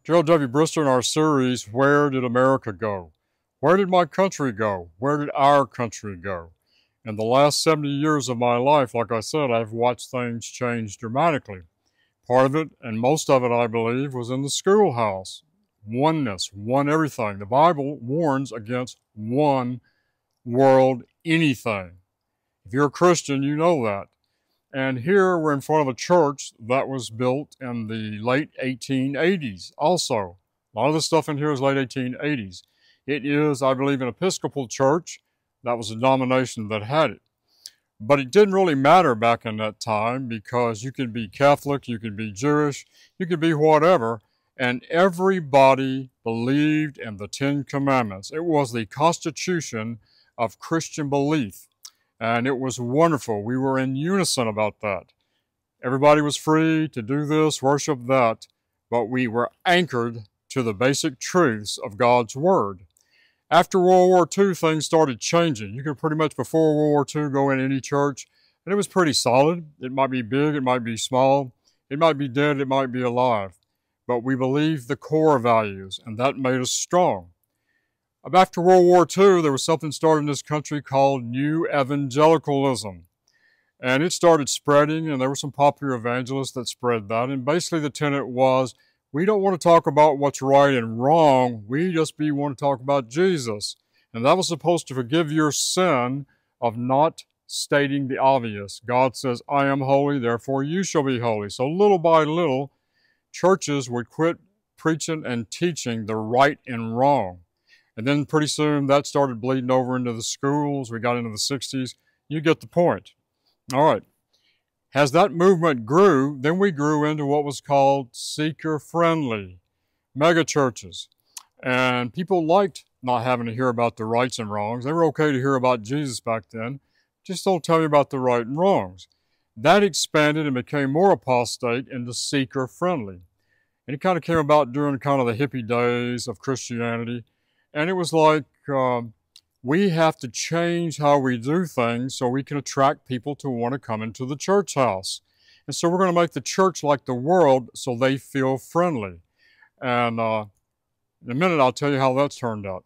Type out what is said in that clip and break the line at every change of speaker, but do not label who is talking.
Gerald W. Brister in our series, Where Did America Go? Where did my country go? Where did our country go? In the last 70 years of my life, like I said, I've watched things change dramatically. Part of it, and most of it, I believe, was in the schoolhouse. Oneness, one everything. The Bible warns against one world anything. If you're a Christian, you know that. And here we're in front of a church that was built in the late 1880s also. A lot of the stuff in here is late 1880s. It is, I believe, an Episcopal church. That was the denomination that had it. But it didn't really matter back in that time because you could be Catholic, you could be Jewish, you could be whatever, and everybody believed in the Ten Commandments. It was the constitution of Christian belief. And it was wonderful. We were in unison about that. Everybody was free to do this, worship that, but we were anchored to the basic truths of God's Word. After World War II, things started changing. You could pretty much, before World War II, go in any church, and it was pretty solid. It might be big, it might be small, it might be dead, it might be alive. But we believed the core values, and that made us strong. After World War II, there was something started in this country called New Evangelicalism. And it started spreading, and there were some popular evangelists that spread that. And basically the tenet was, we don't want to talk about what's right and wrong. We just want to talk about Jesus. And that was supposed to forgive your sin of not stating the obvious. God says, I am holy, therefore you shall be holy. So little by little, churches would quit preaching and teaching the right and wrong. And then pretty soon that started bleeding over into the schools. We got into the 60s. You get the point. All right. As that movement grew, then we grew into what was called seeker-friendly megachurches. And people liked not having to hear about the rights and wrongs. They were okay to hear about Jesus back then. Just don't tell me about the right and wrongs. That expanded and became more apostate into seeker-friendly. And it kind of came about during kind of the hippie days of Christianity. And it was like, we have to change how we do things so we can attract people to want to come into the church house. And so we're going to make the church like the world so they feel friendly. And in a minute, I'll tell you how that's turned out.